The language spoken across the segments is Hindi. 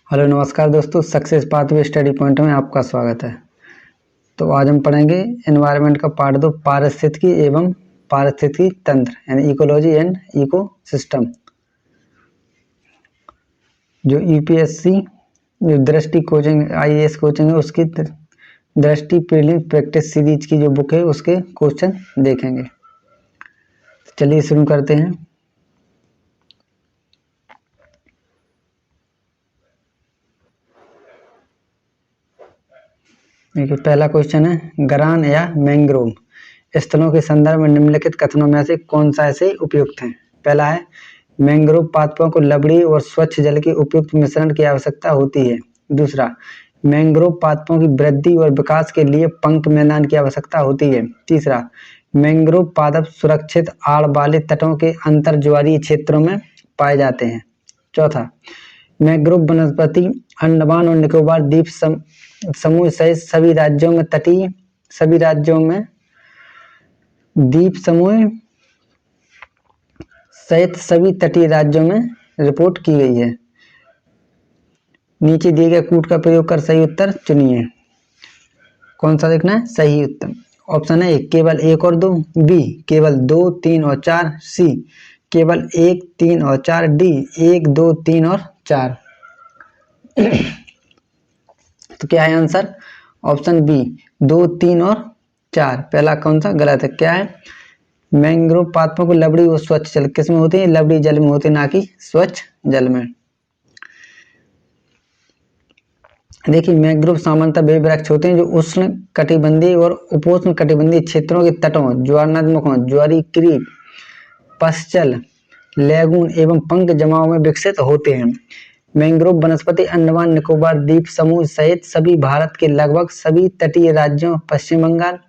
हेलो नमस्कार दोस्तों, सक्सेस पाथवे स्टडी पॉइंट में आपका स्वागत है। तो आज हम पढ़ेंगे एनवायरनमेंट का पार्ट 2, पारिस्थितिकी एवं पारिस्थितिकी तंत्र यानी इकोलॉजी एंड इकोसिस्टम। जो यूपीएससी दृष्टि कोचिंग आईएएस कोचिंग है उसकी दृष्टि प्रीलिम्स प्रैक्टिस सीरीज की जो बुक है उसके क्वेश्चन देखेंगे। चलिए शुरू करते हैं। देखिए पहला क्वेश्चन है, गरान या मैंग्रोव स्थलों के संदर्भ में निम्नलिखित कथनों में से कौन सा ऐसे उपयुक्त है। पहला है, मैंग्रोव पादपों को लवणीय और स्वच्छ जल के उपयुक्त मिश्रण की आवश्यकता होती है। दूसरा, मैंग्रोव पादपों की वृद्धि और विकास के लिए पंख मैदान की आवश्यकता होती है। तीसरा, मैंग्रोव पादप सुरक्षित आड़ वाले तटों के अंतर ज्वारीय क्षेत्रों में पाए जाते हैं। चौथा, मैंग्रोव वनस्पति अंडमान और निकोबार द्वीप समूह सहित सभी राज्यों में द्वीप समूह सहित सभी तटीय राज्यों में रिपोर्ट की गई है। नीचे दिए गए कूट का प्रयोग कर सही उत्तर चुनिए। कौन सा देखना है सही उत्तर? ऑप्शन है, केवल 1 और 2, बी केवल 2, 3 और 4, सी केवल 1, 3 और 4, डी 1, 2, 3 और 4। तो क्या है आंसर? ऑप्शन बी 2, 3 और 4। पहला कौन सा गलत है? क्या है? मैंग्रोव पादपों को लवणीय और स्वच्छ जल किस में होती है? लवणीय जल में होती है, ना कि स्वच्छ जल में। देखिए मैंग्रोव सामान्यतः वे वृक्ष होते हैं जो उष्ण कटिबंधीय और उपोष्ण कटिबंधीय क्षेत्रों के तटों, ज्वारनदमुखों, ज्वारीय क्रीक, पश्चल, लैगून एवं पंख जमाव में विकसित होते हैं। मैंग्रोव वनस्पति अंडमान निकोबार द्वीप समूह सहित सभी भारत के लगभग सभी तटीय राज्यों, पश्चिम बंगाल,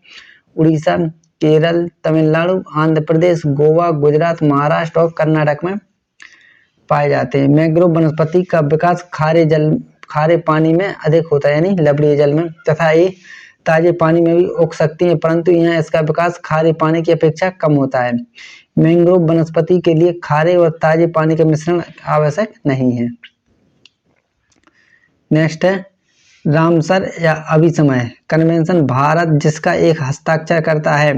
उड़ीसा, केरल, तमिलनाडु, आंध्र प्रदेश, गोवा, गुजरात, महाराष्ट्र और कर्नाटक में पाए जाते हैं। मैंग्रोव वनस्पति का विकास खारे पानी में अधिक होता है, यानी लवणीय जल में, तथा ये ताजे पानी में भी उग सकती है, परंतु यहाँ इसका विकास खारे पानी की अपेक्षा कम होता है। मैंग्रोव वनस्पति के लिए खारे और ताजे पानी का मिश्रण आवश्यक नहीं है। नेक्स्ट है, रामसर या अभिसमय कन्वेंशन भारत जिसका एक हस्ताक्षर करता है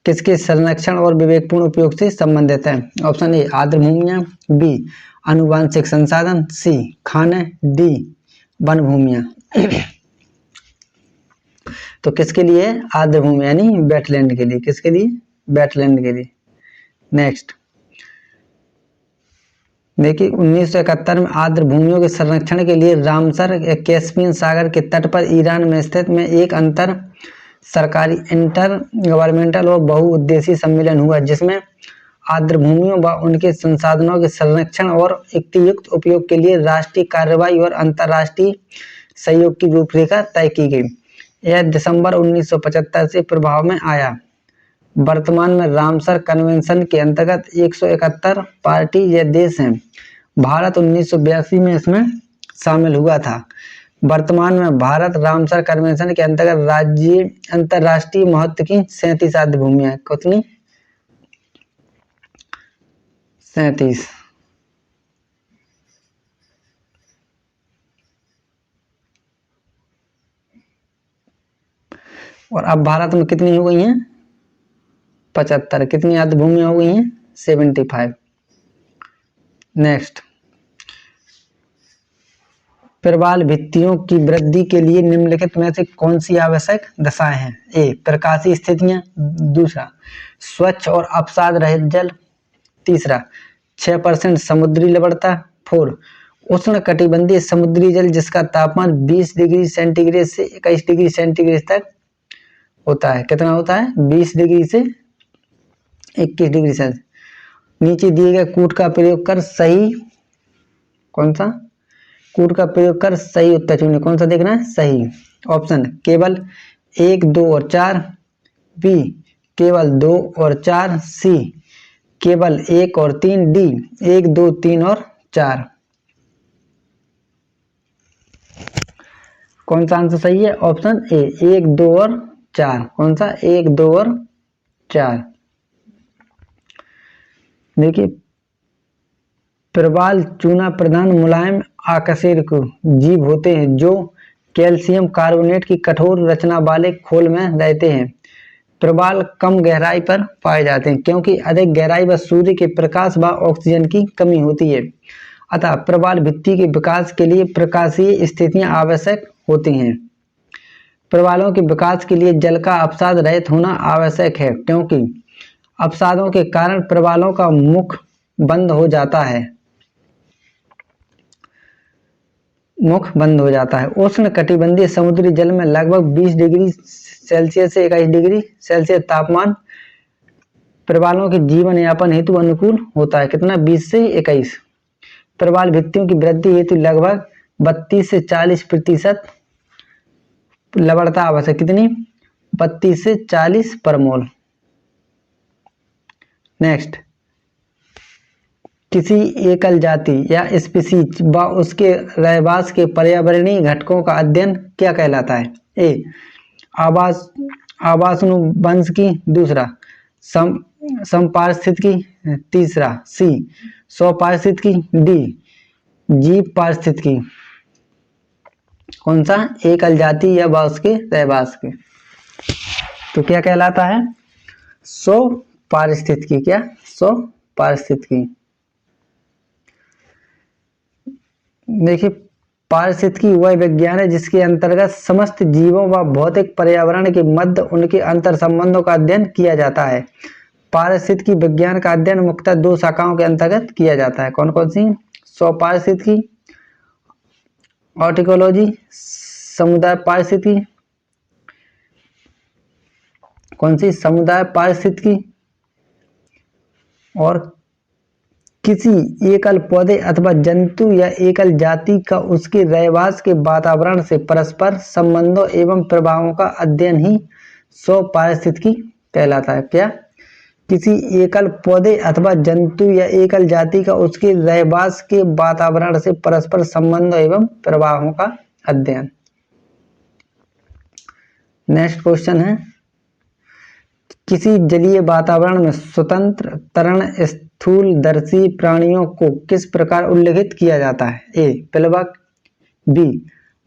किसके संरक्षण और विवेकपूर्ण उपयोग से संबंधित है? ऑप्शन ए आर्द्र भूमियां, बी आनुवांशिक संसाधन, सी खाने, डी वन भूमियां। तो किसके लिए? आर्द्र भूमि यानी वेटलैंड के लिए। किसके लिए? वेटलैंड के लिए। नेक्स्ट देखिए 1971 में आर्द्र भूमियों के संरक्षण के लिए रामसर कैस्पियन सागर के तट पर ईरान में स्थित में एक अंतर सरकारी इंटर गवर्नमेंटल और बहुउद्देशीय सम्मेलन हुआ, जिसमें आर्द्र भूमियों व उनके संसाधनों के संरक्षण और युक्तियुक्त उपयोग के लिए राष्ट्रीय कार्रवाई और अंतर्राष्ट्रीय सहयोग की रूपरेखा तय की गई। यह दिसंबर 1975 से प्रभाव में आया। वर्तमान में रामसर कन्वेंशन के अंतर्गत 171 पार्टी या देश हैं। भारत 1982 में इसमें शामिल हुआ था। वर्तमान में भारत रामसर कन्वेंशन के अंतर्गत अंतर्राष्ट्रीय महत्व की 37 आर्द्र भूमियां हैं। कितनी? 37। और अब भारत में कितनी हो गई हैं? 75। कितनी आर्द्र भूमियां हो गई हैं? 75। नेक्स्ट, प्रवाल भित्तियों की वृद्धि के लिए निम्नलिखित में से कौन सी आवश्यक दशाएं हैं? ए प्रकाशीय स्थितियां, दूसरा स्वच्छ और अवसाद रहित जल, तीसरा 6% समुद्री लवणता, 4 उष्ण कटिबंधीय समुद्री जल जिसका तापमान 20 डिग्री सेंटीग्रेड से 21 डिग्री सेंटीग्रेड तक होता है। कितना होता है? 20 डिग्री से 21 डिग्री सेल्सियस। नीचे दिए गए कूट का प्रयोग कर सही, कौन सा कूट का प्रयोग कर सही उत्तर चुनिए। कौन सा देखना है सही? ऑप्शन केवल 1, 2 और 4, बी केवल 2 और 4, सी केवल 1 और 3, डी 1, 2, 3 और 4। कौन सा आंसर सही है? ऑप्शन ए 1, 2 और 4। कौन सा? 1, 2 और 4। देखिए प्रवाल चूना प्रधान मुलायम अकशेरुक जीव होते हैं जो कैल्शियम कार्बोनेट की कठोर रचना वाले खोल में रहते हैं। प्रवाल कम गहराई पर पाए जाते हैं क्योंकि अधिक गहराई व सूर्य के प्रकाश व ऑक्सीजन की कमी होती है। अतः प्रवाल भित्ति के विकास के लिए प्रकाशीय स्थितियां आवश्यक होती हैं। प्रवालों के विकास के लिए जल का अवसाद रहित होना आवश्यक है क्योंकि अवसादों के कारण प्रवालों का मुख बंद हो जाता है। उष्ण कटिबंधीय समुद्री जल में लगभग 20 डिग्री सेल्सियस से 21 डिग्री सेल्सियस तापमान प्रवालों के जीवन यापन हेतु अनुकूल होता है। कितना? 20 से 21। प्रवाल भित्तियों की वृद्धि हेतु लगभग 32 से 40% लवणता आवश्यक। कितनी? 32 से 40 पर मोल। नेक्स्ट, किसी एकल जाति या स्पीसीज व उसके रहवास के पर्यावरणीय घटकों का अध्ययन क्या कहलाता है? ए, आवासनुवंशिकी, दूसरा समपारिस्थितिकी, तीसरा सी स्वपारिस्थितिकी, डी जीव पारिस्थितिकी। कौन सा? एकल जाति या उसके रहवास के। तो क्या कहलाता है? स्वपारिस्थितिकी। क्या? स्वपारिस्थितिकी। देखिए, पारिस्थितिकी वह विज्ञान है जिसके अंतर्गत समस्त जीवों व भौतिक पर्यावरण के मध्य उनके अंतर संबंधों का अध्ययन किया जाता है। पारिस्थितिकी विज्ञान का अध्ययन मुख्यतः 2 शाखाओं के अंतर्गत किया जाता है। कौन कौन सी? स्वपारिस्थितिकी, ऑर्टिकोलॉजी, समुदाय पारिस्थितिकी। कौन सी? समुदाय पारिस्थितिकी। और किसी एकल पौधे अथवा जंतु या एकल जाति का उसके रहवास के वातावरण से परस्पर संबंधों एवं प्रभावों का अध्ययन ही स्वपारिस्थितिकी कहलाता है। क्या? किसी एकल पौधे अथवा जंतु या एकल जाति का उसके रहवास के वातावरण से परस्पर संबंधों एवं प्रभावों का अध्ययन। नेक्स्ट क्वेश्चन है, किसी जलीय वातावरण में स्वतंत्र तरण स्थूलदर्शी प्राणियों को किस प्रकार उल्लेखित किया जाता है? ए, प्लवक, बी,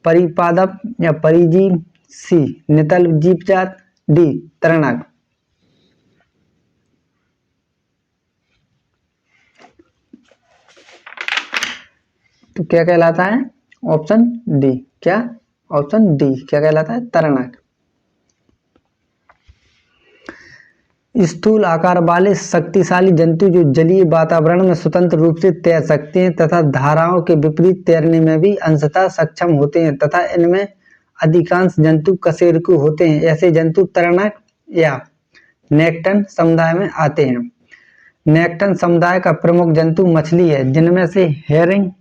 परिपादप या परिजीव, सी, नितल जीवजात, डी, तरणक। तो क्या कहलाता है? Option D. क्या? ऑप्शन डी क्या कहलाता है? तरणक। स्थूल आकार वाले शक्तिशाली जंतु जो जलीय वातावरण में स्वतंत्र रूप से तैर सकते हैं तथा धाराओं के विपरीत तैरने में भी अंशतः सक्षम होते हैं तथा इनमें अधिकांश जंतु कशेरुकी होते हैं। ऐसे जंतु तरणक या नेक्टन समुदाय में आते हैं। नेक्टन समुदाय का प्रमुख जंतु मछली है जिनमें से हेरिंग,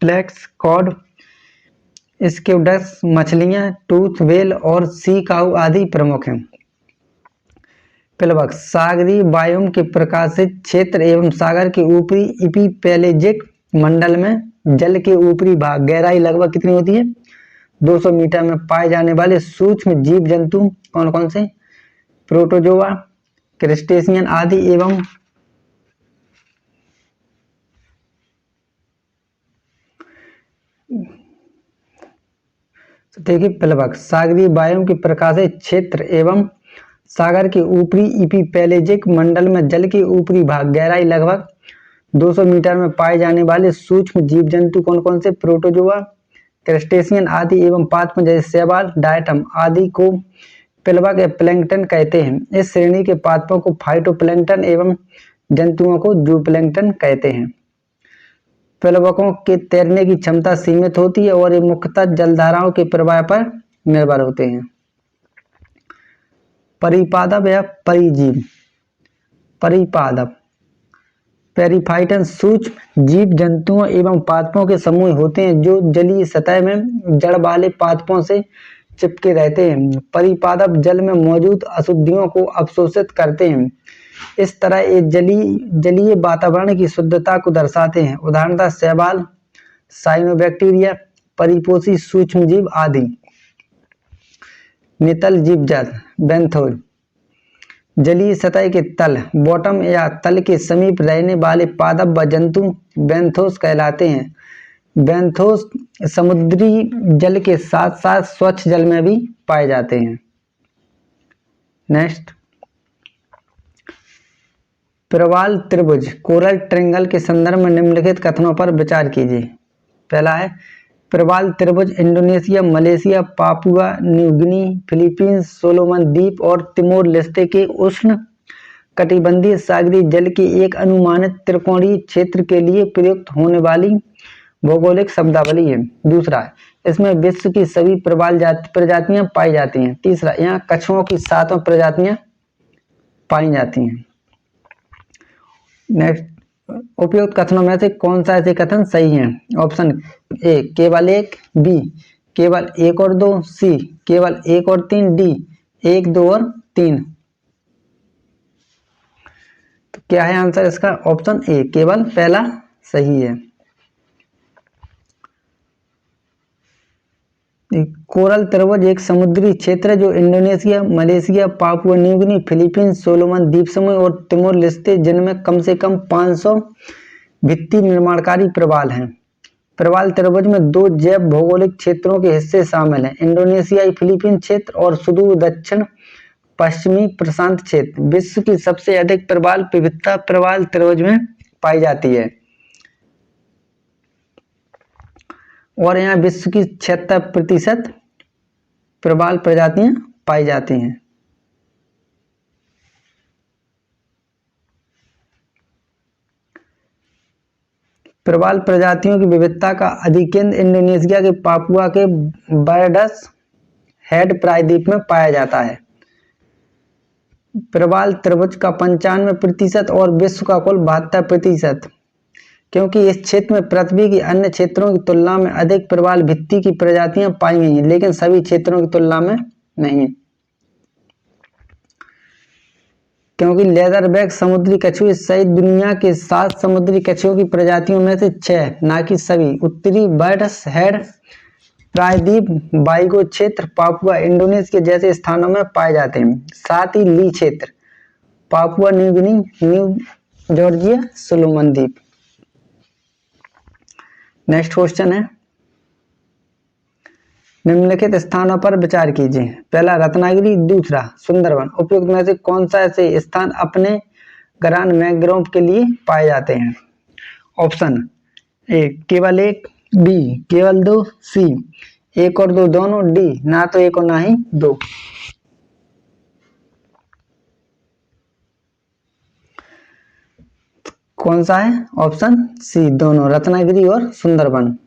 फ्लेक्स, कॉड, स्क्विड्स मछलियां, टूथ व्हेल और सी काऊ आदि प्रमुख हैं। प्लवक सागरीय बायोम के प्रकाशित क्षेत्र एवं सागर के ऊपरी एपिपेलेजिक मंडल में जल के ऊपरी भाग गहराई लगभग कितनी होती है? 200 मीटर में पाए जाने वाले सूक्ष्म जीव जंतु कौन कौन से? प्रोटोजोआ, क्रस्टेशियन आदि एवं देखिए, प्लवक सागरीय बायोम के प्रकाशित क्षेत्र एवं सागर के ऊपरी एपिपेलेजिक मंडल में जल के ऊपरी भाग गहराई लगभग 200 मीटर में पाए जाने वाले सूक्ष्म जीव जंतु कौन कौन से? प्रोटोजोआ, क्रस्टेशियन आदि एवं पादप जैसे शैवाल, डायटम आदि को प्लवक या प्लैंकटन कहते हैं। इस श्रेणी के पादपों को फाइटोप्लैंकटन एवं जंतुओं को जूप्लैंकटन कहते हैं। प्लवकों के तैरने की क्षमता सीमित होती है और ये मुख्यतः जलधाराओं के प्रवाह पर निर्भर होते हैं। परिपादप या परिजीव। परिपादप पेरिफाइटन सूक्ष्म जीव जंतुओं एवं पादपों के समूह होते हैं जो जलीय सतह में जड़ वाले पादपों से चिपके रहते हैं। परिपादप जल में मौजूद अशुद्धियों को अवशोषित करते हैं। इस तरह ये जलीय वातावरण की शुद्धता को दर्शाते हैं। उदाहरणतः शैवाल, साइनोबैक्टीरिया, परिपोषी सूक्ष्मजीव आदि। नितल जीवजात बेंथोज जलीय सतह के तल बॉटम या तल के समीप रहने वाले पादप व जंतु बेंथोस कहलाते हैं। बेंथोस समुद्री जल के साथ साथ स्वच्छ जल में भी पाए जाते हैं। नेक्स्ट, प्रवाल त्रिभुज कोरल ट्रायंगल के संदर्भ में निम्नलिखित कथनों पर विचार कीजिए। पहला है, प्रवाल त्रिभुज Indonesia, Malaysia, Papua New Guinea, Philippines, Solomon द्वीप और तिमोर लेस्टे के उष्ण कटिबंधीय सागरीय जल के एक अनुमानित त्रिकोणीय क्षेत्र के लिए प्रयुक्त होने वाली भौगोलिक शब्दावली है। दूसरा, इसमें विश्व की सभी प्रवाल प्रजातियां पाई जाती हैं। तीसरा, यहाँ कछुओं की 7 प्रजातियां पाई जाती हैं। नेक्स्ट, उपयुक्त कथनों में से कौन सा ऐसे कथन सही है? ऑप्शन ए केवल 1, बी केवल 1 और 2, सी केवल 1 और 3, डी 1, 2 और 3। तो क्या है आंसर इसका? ऑप्शन ए केवल पहला सही है। कोरल त्रिभुज एक समुद्री क्षेत्र है जो Indonesia, Malaysia, Papua New Guinea, Philippines, Solomon द्वीप समूह और तिमोर लेस्टे जिनमें कम से कम 500 भित्ति निर्माणकारी प्रवाल हैं। प्रवाल त्रिभुज में 2 जैव भौगोलिक क्षेत्रों के हिस्से शामिल हैं, इंडोनेशियाई फिलीपीन क्षेत्र और सुदूर दक्षिण पश्चिमी प्रशांत क्षेत्र। विश्व की सबसे अधिक प्रवाल विविधता प्रवाल त्रिभुज में पाई जाती है और यहाँ विश्व की 76% प्रवाल प्रजातियां पाई जाती हैं। प्रवाल प्रजातियों की विविधता का अधिकेंद्र इंडोनेशिया के पापुआ के बर्ड्स हेड प्रायद्वीप में पाया जाता है। प्रवाल त्रिभुज का 95% और विश्व का कुल 72%, क्योंकि इस क्षेत्र में पृथ्वी की अन्य क्षेत्रों की तुलना में अधिक प्रवाल भित्ति की प्रजातियां पाई गई हैं, लेकिन सभी क्षेत्रों की तुलना में नहीं, क्योंकि लेदरबैक समुद्री कछुए सहित दुनिया के 7 समुद्री कछुओं की प्रजातियों में से 6, ना कि सभी, उत्तरी बर्ड्स हेड प्रायद्वीप, बाइगो क्षेत्र, पापुआ इंडोनेशिया जैसे स्थानों में पाए जाते हैं। साथ ही ली क्षेत्र, Papua New Guinea, new Georgia, Solomon द्वीप। नेक्स्ट क्वेश्चन है, निम्नलिखित स्थानों पर विचार कीजिए। पहला रत्नागिरी, दूसरा सुंदरवन। उपयुक्त में से कौन सा ऐसे स्थान अपने ग्रांड मैंग्रोव के लिए पाए जाते हैं? ऑप्शन ए केवल 1, बी केवल 2, सी 1 और 2 दोनों, डी ना तो 1 और ना ही 2। कौन सा है? ऑप्शन सी दोनों, रत्नागिरी और सुंदरवन।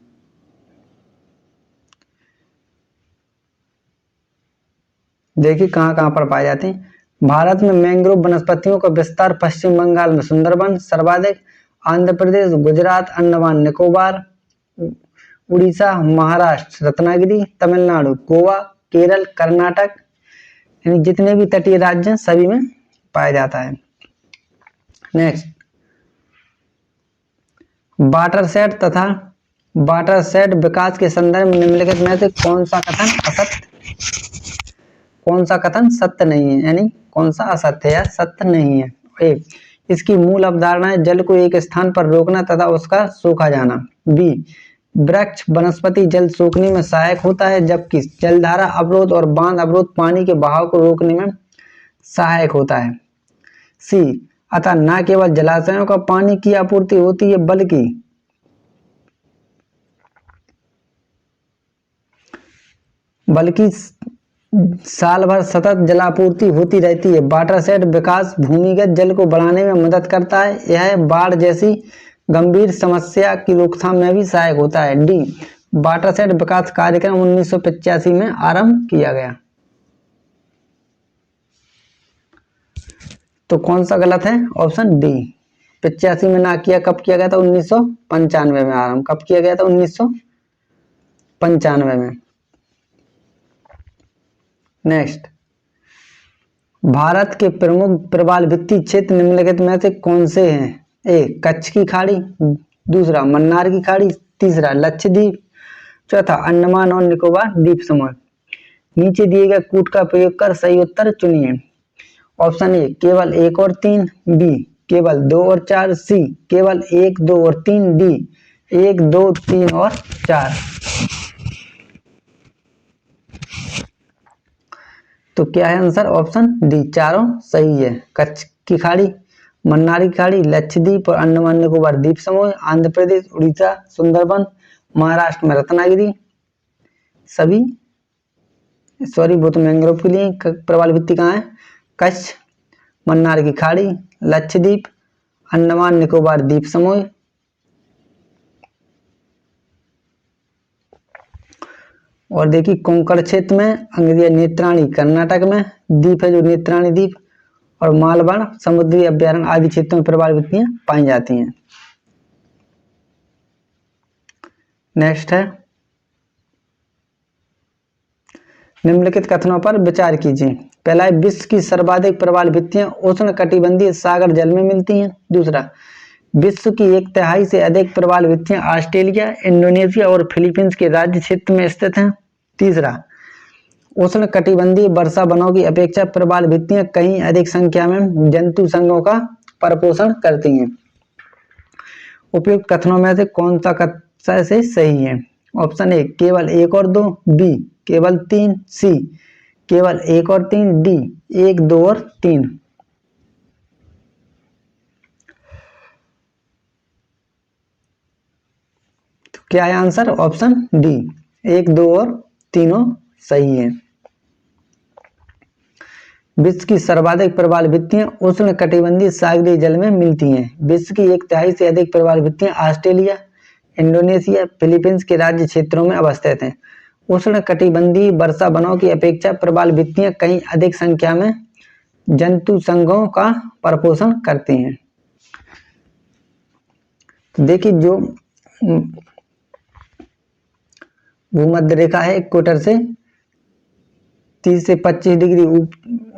देखिए कहाँ कहाँ पर पाए जाते हैं। भारत में मैंग्रोव वनस्पतियों का विस्तार पश्चिम बंगाल में सुंदरवन सर्वाधिक, आंध्र प्रदेश, गुजरात, अंडमान निकोबार, उड़ीसा, महाराष्ट्र रत्नागिरी, तमिलनाडु, गोवा, केरल, कर्नाटक, यानी जितने भी तटीय राज्य हैं सभी में पाया जाता है। नेक्स्ट, वाटरशेड तथा वाटरशेड विकास के संदर्भ में निम्नलिखित में से कौन सा कथन सत्य नहीं है, यानी कौन सा असत्य या सत्य नहीं है? ए इसकी मूल अवधारणा है जल को एक स्थान पर रोकना तथा उसका सूखा जाना। बी वृक्ष वनस्पति जल सोखने में सहायक होता है, जबकि जलधारा अवरोध और बांध अवरोध पानी के बहाव को रोकने में सहायक होता है। सी अतः न केवल जलाशयों का पानी की आपूर्ति होती है बल्कि साल भर सतत जलापूर्ति होती रहती है। वाटरशेड विकास भूमिगत जल को बढ़ाने में मदद करता है। यह बाढ़ जैसी गंभीर समस्या की रोकथाम में भी सहायक होता है। डी वाटरशेड विकास कार्यक्रम 1985 में आरंभ किया गया। तो कौन सा गलत है? ऑप्शन डी 85 में ना किया, कब किया गया था? 1995 में आरंभ। कब किया गया था? 1995 में। नेक्स्ट, भारत के प्रमुख प्रवाल भित्ति क्षेत्र निम्नलिखित में से कौन से हैं? ए कच्छ की खाड़ी, दूसरा मन्नार की खाड़ी, तीसरा लक्षद्वीप, चौथा अंडमान और निकोबार द्वीप समूह। नीचे दिए गए कूट का प्रयोग कर सही उत्तर चुनिए। ऑप्शन ए केवल 1 और 3, बी केवल 2 और 4, सी केवल 1, 2 और 3, डी 1, 2, 3 और 4। तो क्या है आंसर? ऑप्शन डी, चारों सही है। कच्छ की खाड़ी, मन्नार की खाड़ी, लक्षद्वीप और अंडमान निकोबार द्वीप समूह, आंध्र प्रदेश, उड़ीसा, सुंदरबन, महाराष्ट्र में रत्नागिरी, सभी सॉरी वो तो मैंग्रोव के लिए प्रवाल भित्ति कहाँ है? कच्छ, मन्नार की खाड़ी, लक्षद्वीप, अंडमान निकोबार द्वीप समूह। और देखिए कोंकण क्षेत्र में, अंग्रिया नेत्राणी कर्नाटक में, द्वीप है जो नेत्राणी द्वीप, और मालवण समुद्री अभ्यारण्य आदि क्षेत्रों में प्रवाल भित्तियां पाई जाती हैं। नेक्स्ट है, निम्नलिखित कथनों पर विचार कीजिए। पहला है, विश्व की सर्वाधिक प्रवाल भित्तियां उष्ण कटिबंधीय सागर जल में मिलती हैं। दूसरा, विश्व की 1/3 से अधिक प्रवाल भित्तियां ऑस्ट्रेलिया, इंडोनेशिया और फिलीपींस के राज्य क्षेत्र में स्थित हैं। तीसरा, उष्ण कटिबंधीय वर्षा वनों की अपेक्षा प्रवाल भित्तियां कहीं अधिक संख्या में जंतु संघों का परपोषण करती हैं। उपयुक्त कथनों में से कौन सा कथन से सही है? ऑप्शन ए, केवल 1 और 2, बी, केवल 3, सी, केवल 1 और 3, डी, 1, 2 और 3। तो क्या है आंसर? ऑप्शन डी, 1, 2 और तीनों सही है। विश्व की सर्वाधिक प्रवाल भित्तियां उष्ण कटिबंधीय सागरीय जल में मिलती हैं। विश्व की 1/3 से अधिक प्रवाल भित्तियां ऑस्ट्रेलिया, इंडोनेशिया, फिलीपींस के राज्य क्षेत्रों में अवस्थित हैं। उष्ण कटिबंधीय वर्षा वनों की अपेक्षा प्रवाल भित्तियां कहीं अधिक संख्या में जंतु संघों का परपोषण करती हैं। तो देखिए जो भूमध्य रेखा है इक्वेटर से 30 से 25 डिग्री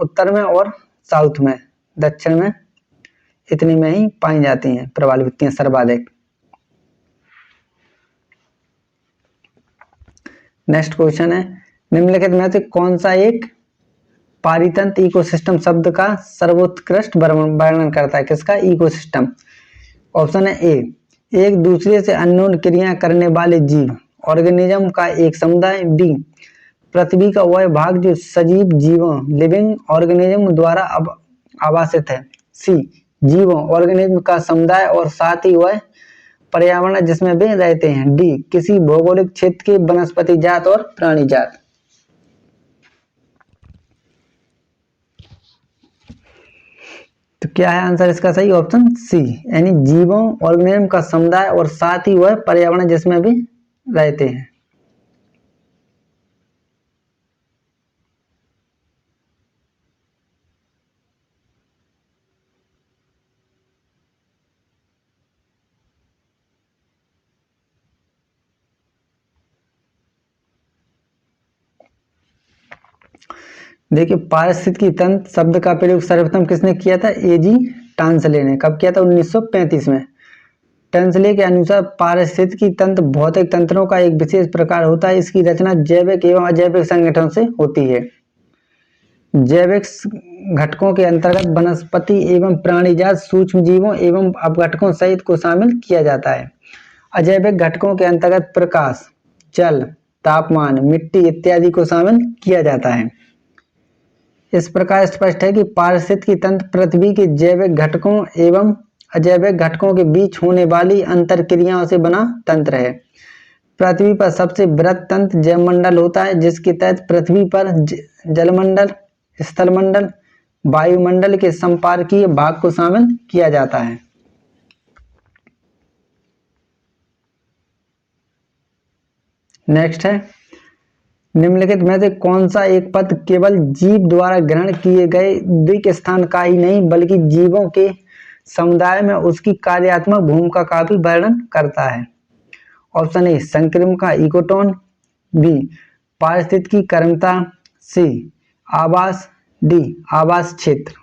उत्तर में और साउथ में, दक्षिण में, इतनी में ही पाई जाती हैं प्रवाल भित्तियां सर्वाधिक। नेक्स्ट क्वेश्चन है, निम्नलिखित में से कौन सा एक पारितंत्र इकोसिस्टम शब्द का सर्वोत्कृष्ट वर्णन करता है? किसका? इकोसिस्टम। ऑप्शन है ए, एक दूसरे से अन्योन्य क्रिया करने वाले जीव, ऑर्गेनिज्म का एक समुदाय। बी, पृथ्वी का वह भाग जो सजीव जीवों, लिविंग ऑर्गेनिज्म द्वारा आवासित है। सी, जीवों, ऑर्गेनिज्म का समुदाय और साथ ही वह पर्यावरण जिसमें वे रहते हैं। डी, किसी भौगोलिक क्षेत्र के वनस्पति जात और प्राणी जात। तो क्या है आंसर इसका सही? ऑप्शन सी, यानी जीवों, ऑर्गेनिज्म का समुदाय और साथ ही वह पर्यावरण जिसमें भी रहते हैं। देखिए पारिस्थितिकी तंत्र शब्द का प्रयोग सर्वप्रथम किसने किया था? एजी टांसले ने। कब किया था? 1935 में। टांसले के अनुसार पारिस्थितिकी तंत्र भौतिक तंत्रों का एक विशेष प्रकार होता है। इसकी रचना जैविक एवं अजैविक संगठन से होती है। जैविक घटकों के अंतर्गत वनस्पति एवं प्राणीजात, सूक्ष्म जीवों एवं अपघटकों सहित को शामिल किया जाता है। अजैविक घटकों के अंतर्गत प्रकाश, जल, तापमान, मिट्टी इत्यादि को शामिल किया जाता है। इस प्रकार स्पष्ट है कि पारिस्थितिकी तंत्र पृथ्वी के जैविक घटकों एवं अजैविक घटकों के बीच होने वाली अंतरक्रियाओं से बना तंत्र है। पृथ्वी पर सबसे बृहत तंत्र जैवमंडल होता है, जिसके तहत पृथ्वी पर जलमंडल, स्थलमंडल, वायुमंडल के संपर्कीय भाग को शामिल किया जाता है। नेक्स्ट है, निम्नलिखित में से कौन सा एक पद केवल जीव द्वारा ग्रहण किए गए द्विक स्थान का ही नहीं बल्कि जीवों के समुदाय में उसकी कार्यात्मक भूमिका का भी वर्णन करता है? ऑप्शन ए, संक्रामक इकोटोन। बी, पारिस्थितिकी कर्मता। सी, आवास। डी, आवास क्षेत्र।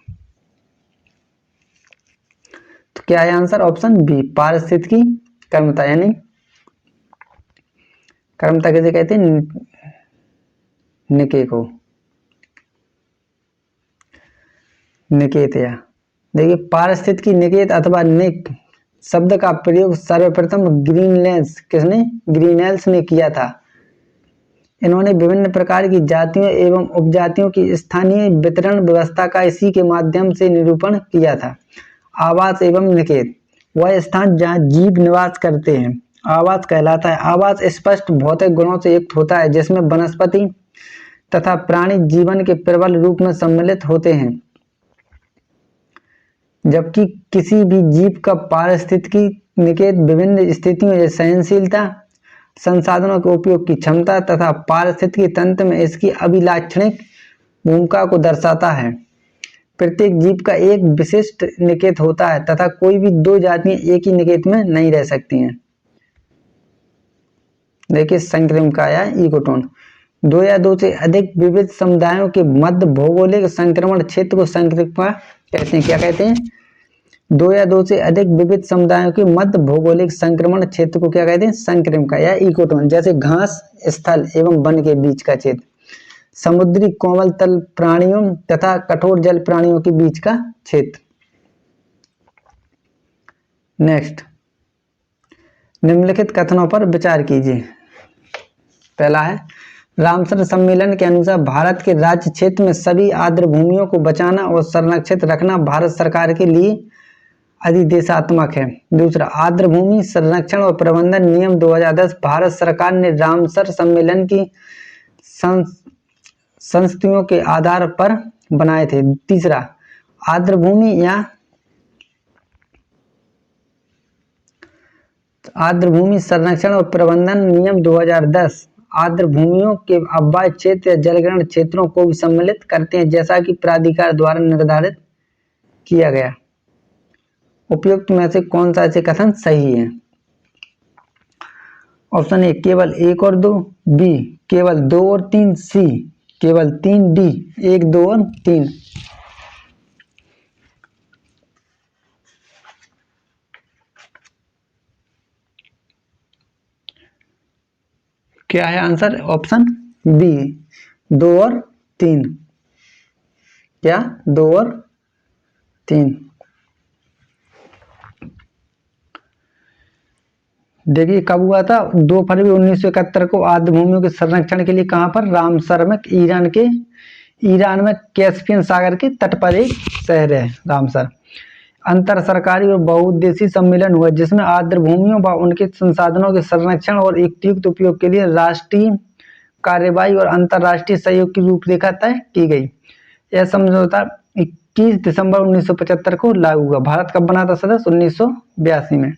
तो क्या है आंसर? ऑप्शन बी, पारिस्थितिकी कर्मता। यानी कर्मता किसे कहते हैं? निके को, निकेत। या देखिए पारिस्थितिकी निकेत अथवा निक शब्द का प्रयोग सर्वप्रथम ग्रीनलैंड्स ने किया था। इन्होंने विभिन्न प्रकार की जातियों एवं उपजातियों की स्थानीय वितरण व्यवस्था का इसी के माध्यम से निरूपण किया था। आवास एवं निकेत, वह स्थान जहाँ जीव निवास करते हैं, आवास कहलाता है। आवास स्पष्ट भौतिक गुणों से युक्त होता है, जिसमें वनस्पति तथा प्राणी जीवन के प्रबल रूप में सम्मिलित होते हैं, जबकि किसी भी जीव का पारिस्थितिकी निकेत विभिन्न स्थितियों में सहनशीलता, संसाधनों के उपयोग की क्षमता तथा पारिस्थितिकी तंत्र में इसकी अभिलाक्षणिक भूमिका को दर्शाता है। प्रत्येक जीव का एक विशिष्ट निकेत होता है तथा कोई भी दो जातियां एक ही निकेत में नहीं रह सकती हैं। देखिए संक्रमण या इकोटोन, दो या दो से अधिक विविध समुदायों के मध्य भौगोलिक संक्रमण क्षेत्र को संक्रमण कहते हैं। क्या कहते हैं? दो या दो से अधिक विविध समुदायों के मध्य भौगोलिक संक्रमण क्षेत्र को क्या कहते हैं? संक्रमण या इकोटोन। जैसे घास स्थल एवं वन के बीच का क्षेत्र, समुद्री कोमल तल प्राणियों तथा कठोर जल प्राणियों के बीच का क्षेत्र। नेक्स्ट, निम्नलिखित कथनों पर विचार कीजिए। पहला है, रामसर सम्मेलन के अनुसार भारत के राज्य क्षेत्र में सभी आर्द्र भूमियों को बचाना और संरक्षित रखना भारत सरकार के लिए अधिदेशात्मक है। दूसरा, आर्द्र भूमि संरक्षण और प्रबंधन नियम 2010 भारत सरकार ने रामसर सम्मेलन की संस्तुतियों के आधार पर बनाए थे। तीसरा, आर्द्र भूमि संरक्षण और प्रबंधन नियम 2010 आर्द्र भूमियों के अवाय क्षेत्र या जलग्रहण क्षेत्रों को भी सम्मिलित करते हैं, जैसा कि प्राधिकार द्वारा निर्धारित किया गया। उपयुक्त में से कौन सा ऐसे कथन सही है? ऑप्शन ए केवल 1 और 2, बी केवल 2 और 3, सी केवल 3, डी 1, 2 और 3। क्या है आंसर? ऑप्शन बी 2 और 3। क्या? 2 और 3। देखिए कब हुआ था? 2 फरवरी 1971 को आर्द्र भूमियों के संरक्षण के लिए कहां पर? रामसर में, ईरान में कैस्पियन सागर के तट पर एक शहर है रामसर। अंतर सरकारी और बहुउद्देशीय सम्मेलन हुआ जिसमें आर्द्र भूमियों व उनके संसाधनों के संरक्षण और युक्त उपयोग के लिए राष्ट्रीय कार्यवाही और अंतर्राष्ट्रीय सहयोग की रूपरेखा तय की गई। यह समझौता 21 दिसंबर 1975 को लागू हुआ। भारत कब बना था सदस्य? 1982 में।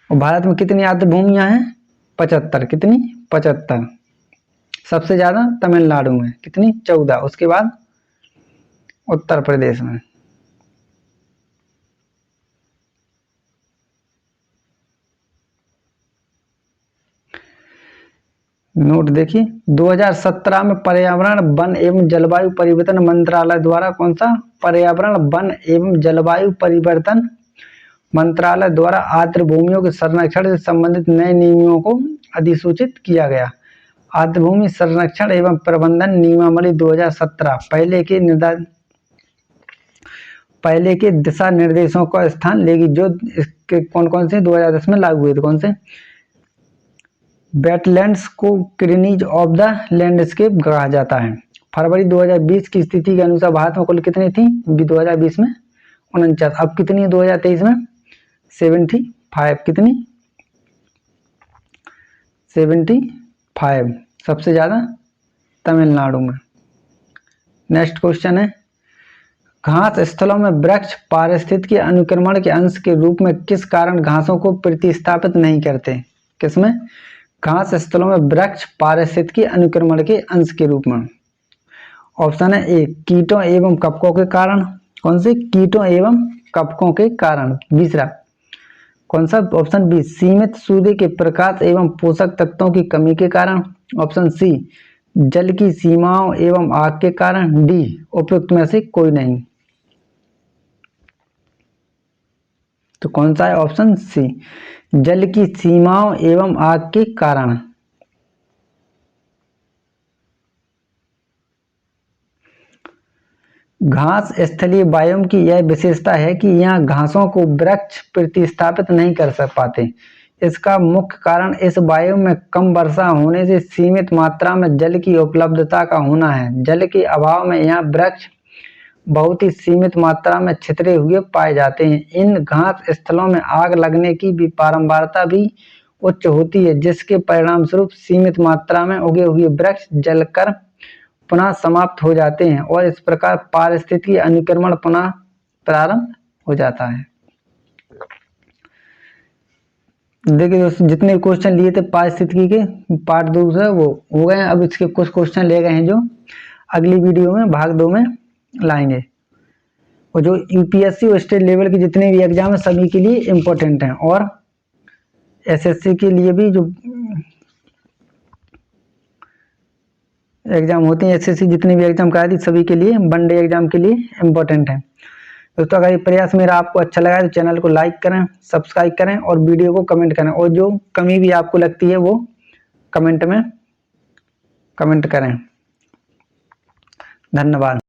और भारत में कितनी आर्द्र भूमियां हैं? 75। कितनी? 75। सबसे ज्यादा तमिलनाडु में, कितनी? 14। उसके बाद उत्तर प्रदेश में। नोट देखिए, 2017 में पर्यावरण, वन एवं जलवायु परिवर्तन मंत्रालय द्वारा कौन सा? पर्यावरण, वन एवं जलवायु परिवर्तन मंत्रालय द्वारा आर्द्र भूमियों के संरक्षण से संबंधित नए नियमों को अधिसूचित किया गया। आर्द्र भूमि संरक्षण एवं प्रबंधन नियमावली 2017 पहले के दिशा निर्देशों का स्थान लेगी, जो कौन कौन से 2010 में लागू हुए थे? कौन से? वेटलैंड्स को क्रीनीज ऑफ द लैंडस्केप कहा जाता है। फरवरी 2020 की स्थिति के अनुसार भारत में कुल कितनी थी? 2020 में 49। अब कितनी है 2023 में? 75। कितनी? 75। सबसे ज्यादा तमिलनाडु में। नेक्स्ट क्वेश्चन है, घास स्थलों में वृक्ष पारिस्थितिकी अनुक्रमण के अंश के रूप में किस कारण घासों को प्रतिस्थापित नहीं करते? किसमें? घास स्थलों में वृक्ष पारिस्थितिकी अनुक्रमण के अंश के रूप में। ऑप्शन है ए कीटों एवं कवकों के कारण। कौन से? कीटों एवं कवकों के कारण। दूसरा कौन सा? ऑप्शन बी सीमित सूर्य के प्रकाश एवं पोषक तत्वों की कमी के कारण। ऑप्शन सी जल की सीमाओं एवं आग के कारण। डी उपयुक्त में से कोई नहीं। तो कौन सा है? ऑप्शन सी जल की सीमाओं एवं आग के कारण। घास स्थलीय बायोम की यह विशेषता है कि यहाँ घासों को वृक्ष प्रतिस्थापित नहीं कर पाते। इसका मुख्य कारण इस बायोम में कम वर्षा होने से सीमित मात्रा में जल की उपलब्धता का होना है। जल के अभाव में यहाँ वृक्ष बहुत ही सीमित मात्रा में छितरे हुए पाए जाते हैं। इन घास स्थलों में आग लगने की भी बारंबारता भी उच्च होती है, जिसके परिणाम स्वरूप सीमित मात्रा में उगे हुए वृक्ष जलकर पुनः समाप्त हो जाते हैं और इस प्रकार पारिस्थितिकी अनुक्रमण पुनः प्रारंभ हो जाता है। देखिए दोस्तों, जितने क्वेश्चन लिए थे पारिस्थितिकी के पार्ट 2 से वो हो गए हैं। अब इसके कुछ क्वेश्चन ले गए हैं जो अगली वीडियो में भाग 2 में लाएंगे, और जो यूपीएससी और स्टेट लेवल के जितने भी एग्जाम है सभी के लिए इम्पोर्टेंट हैं, और एसएससी के लिए भी जो एग्जाम होते हैं, एसएससी जितने भी एग्जाम कराती है सभी के लिए, वनडे एग्जाम के लिए इम्पोर्टेंट है। दोस्तों, अगर ये प्रयास मेरा आपको अच्छा लगा तो चैनल को लाइक करें, सब्सक्राइब करें और वीडियो को कमेंट करें, और जो कमी भी आपको लगती है वो कमेंट में कमेंट करें। धन्यवाद।